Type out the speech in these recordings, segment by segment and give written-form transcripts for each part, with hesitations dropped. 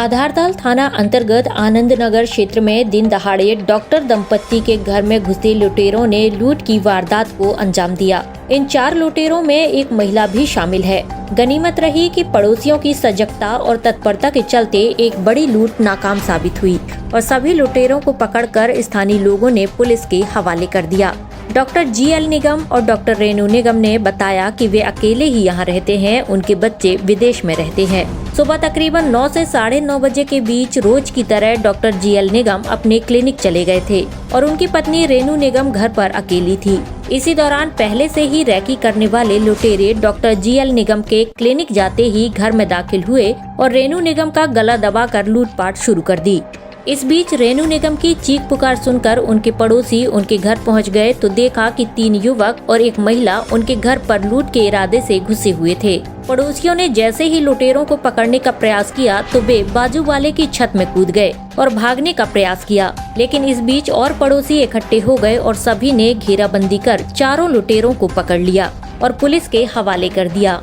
आधारताल थाना अंतर्गत आनंद नगर क्षेत्र में दिन दहाड़े डॉक्टर दंपत्ति के घर में घुसे लुटेरों ने लूट की वारदात को अंजाम दिया। इन 4 लुटेरों में एक महिला भी शामिल है। गनीमत रही कि पड़ोसियों की सजगता और तत्परता के चलते एक बड़ी लूट नाकाम साबित हुई और सभी लुटेरों को पकड़कर स्थानीय लोगों ने पुलिस के हवाले कर दिया। डॉक्टर GL निगम और डॉक्टर रेणु निगम ने बताया कि वे अकेले ही यहाँ रहते हैं, उनके बच्चे विदेश में रहते हैं। सुबह तकरीबन 9 से 9:30 बजे के बीच रोज की तरह डॉक्टर GL निगम अपने क्लिनिक चले गए थे और उनकी पत्नी रेणु निगम घर पर अकेली थी। इसी दौरान पहले से ही रैकी करने वाले लुटेरे डॉक्टर GL निगम के क्लिनिक जाते ही घर में दाखिल हुए और रेणु निगम का गला दबाकर लूटपाट शुरू कर दी। इस बीच रेणु निगम की चीख पुकार सुनकर उनके पड़ोसी उनके घर पहुंच गए तो देखा कि 3 युवक और एक महिला उनके घर पर लूट के इरादे से घुसे हुए थे। पड़ोसियों ने जैसे ही लुटेरों को पकड़ने का प्रयास किया तो वे बाजू वाले की छत में कूद गए और भागने का प्रयास किया, लेकिन इस बीच और पड़ोसी इकट्ठे हो गए और सभी ने घेराबंदी कर चारों लुटेरों को पकड़ लिया और पुलिस के हवाले कर दिया।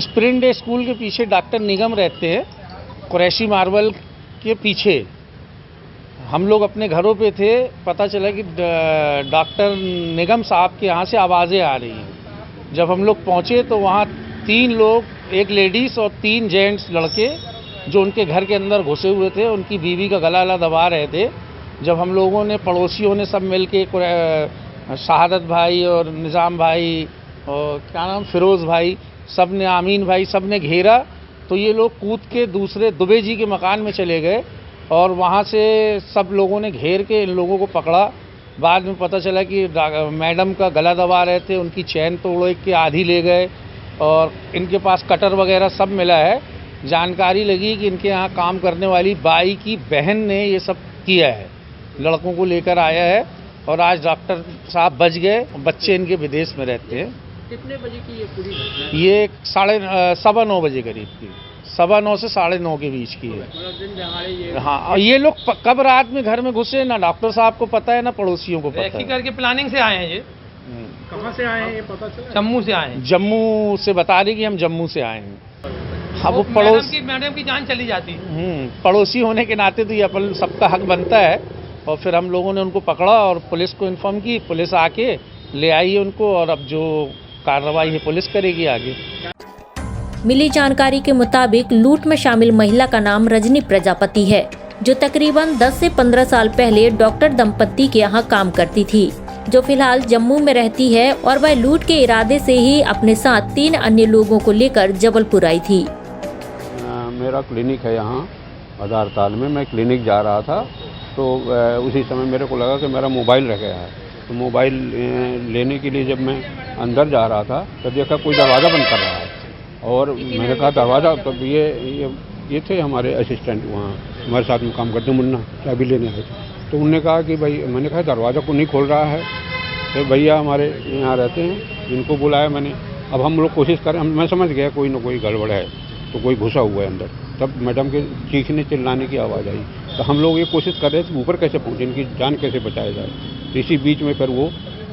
स्प्रिंग डे स्कूल के पीछे डॉक्टर निगम रहते हैं, कुरैशी मार्बल के पीछे। हम लोग अपने घरों पे थे, पता चला कि डॉक्टर निगम साहब के यहाँ से आवाज़ें आ रही हैं। जब हम लोग पहुँचे तो वहाँ 3 लोग, एक लेडीज़ और 3 जेंट्स लड़के जो उनके घर के अंदर घुसे हुए थे, उनकी बीवी का गला दबा रहे थे। जब हम लोगों ने, पड़ोसियों ने सब मिल के, शहादत भाई और निज़ाम भाई और क्या नाम, फिरोज़ भाई, सब ने, आमीन भाई, सब ने घेरा तो ये लोग कूद के दूसरे दुबे जी के मकान में चले गए और वहाँ से सब लोगों ने घेर के इन लोगों को पकड़ा। बाद में पता चला कि मैडम का गला दबा रहे थे, उनकी चैन तोड़ के आधी ले गए और इनके पास कटर वगैरह सब मिला है। जानकारी लगी कि इनके यहाँ काम करने वाली बाई की बहन ने ये सब किया है, लड़कों को लेकर आया है और आज डॉक्टर साहब बच गए। बच्चे इनके विदेश में रहते हैं। कितने बजे की ये पूरी घटना है? ये 9:15 बजे करीब की, 9:15 से 9:30 के बीच की है। दिन दहाड़े ये, हाँ, ये लोग कब रात में घर में घुसे ना डॉक्टर साहब को पता है ना पड़ोसियों को पता है। करके प्लानिंग से आए हैं। ये कहाँ से आए हैं ये पता चला? जम्मू से आए हैं। जम्मू से बता रही कि हम जम्मू से आए हैं। हाँ, वो मैडम की जान चली जाती है। पड़ोसी होने के नाते तो ये अपन सबका हक बनता है। और फिर हम लोगों ने उनको पकड़ा और पुलिस को इन्फॉर्म की, पुलिस आके ले आई है उनको और अब जो कार्रवाई है पुलिस करेगी आगे। मिली जानकारी के मुताबिक लूट में शामिल महिला का नाम रजनी प्रजापति है, जो तकरीबन 10 से 15 साल पहले डॉक्टर दंपत्ति के यहाँ काम करती थी, जो फिलहाल जम्मू में रहती है और वह लूट के इरादे से ही अपने साथ 3 अन्य लोगों को लेकर जबलपुर आई थी। मेरा क्लिनिक है यहाँ आधारताल में। मैं क्लिनिक जा रहा था तो उसी समय मेरे को लगा कि मेरा मोबाइल रह गया है। तो मोबाइल लेने के लिए जब मैं अंदर जा रहा था तो देखा कोई दरवाज़ा बंद कर रहा है और मैंने कहा दरवाज़ा, तो ये थे हमारे असिस्टेंट वहाँ हमारे साथ में काम करते, मुन्ना, चाबी लेने आए थे। तो उन्होंने कहा कि भाई, मैंने कहा दरवाज़ा को नहीं खोल रहा है। तो भैया हमारे यहाँ रहते हैं, इनको बुलाया मैंने। अब हम लोग कोशिश करें, मैं समझ गया कोई ना कोई गड़बड़ है, तो कोई घुसा हुआ है अंदर। तब मैडम के चीखने चिल्लाने की आवाज़ आई तो हम लोग ये कोशिश कर रहे थे ऊपर कैसे पहुँचे, इनकी जान कैसे बचाया जाए। तो इसी बीच में फिर वो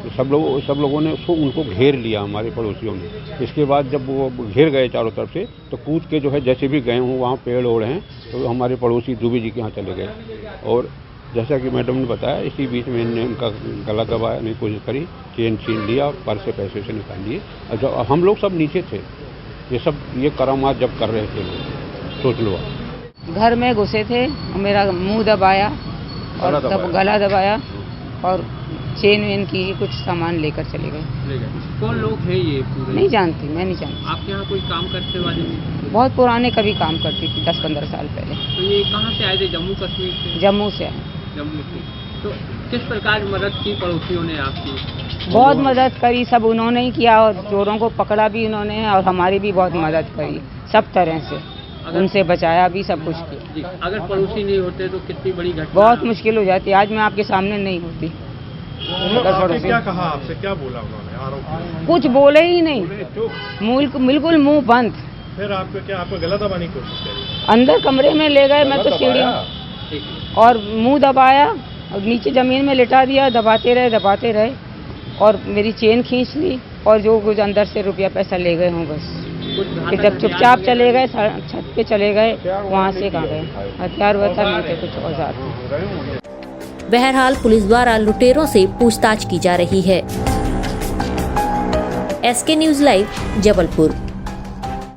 सब लोगों ने उनको घेर लिया, हमारे पड़ोसियों ने। इसके बाद जब वो घेर गए चारों तरफ से तो कूद के जो है जैसे भी गए हों, वहाँ पेड़ ओढ़ हैं, तो हमारे पड़ोसी दुबे जी के यहाँ चले गए। और जैसा कि मैडम ने बताया, इसी बीच में इन्होंने उनका गला दबाने की कोशिश करी, चेन छीन लिया, पर्स से पैसे से निकाल लिए। जब हम लोग सब नीचे थे, ये करामात जब कर रहे थे लोग, सोच लो। घर में घुसे थे, मेरा मुंह दबाया और तब गला दबाया और चेन वेन की कुछ सामान लेकर चले गए। कौन लोग थे ये पूरे? नहीं जानती, मैं नहीं जानती। आपके यहाँ कोई काम करते वाले? बहुत पुराने कभी काम करती थी, 10-15 साल पहले। तो ये कहाँ से आए थे? जम्मू कश्मीर से? जम्मू से आए। जम्मू से। तो किस प्रकार मदद की पड़ोसियों ने आपकी? बहुत मदद करी, सब उन्होंने ही किया और चोरों को पकड़ा भी उन्होंने और हमारी भी बहुत मदद करी, सब तरह से उनसे बचाया भी, सब कुछ किया। अगर पड़ोसी नहीं होते तो कितनी बड़ी घटना, बहुत मुश्किल हो जाती। आज मैं आपके सामने नहीं होती। क्या कहा आपसे, क्या बोला उन्होंने? आरोप कुछ बोले ही नहीं, बिल्कुल मुंह बंद। फिर आपको क्या, आपको गला दबाने की कोशिश करी? अंदर कमरे में ले गए, मैं तो सीढ़ी और मुंह दबाया और नीचे जमीन में लिटा दिया, दबाते रहे और मेरी चेन खींच ली और जो कुछ अंदर से रुपया पैसा ले गए हों बस। कुछ कि घातक जब हथियार चुपचाप लिए चले गए, छत पे चले गए, वहाँ से कहाँ गए, हथियार वथियार नहीं थे, कुछ औजार थे। बहरहाल पुलिस द्वारा लुटेरों से पूछताछ की जा रही है। SK news live, Jabalpur.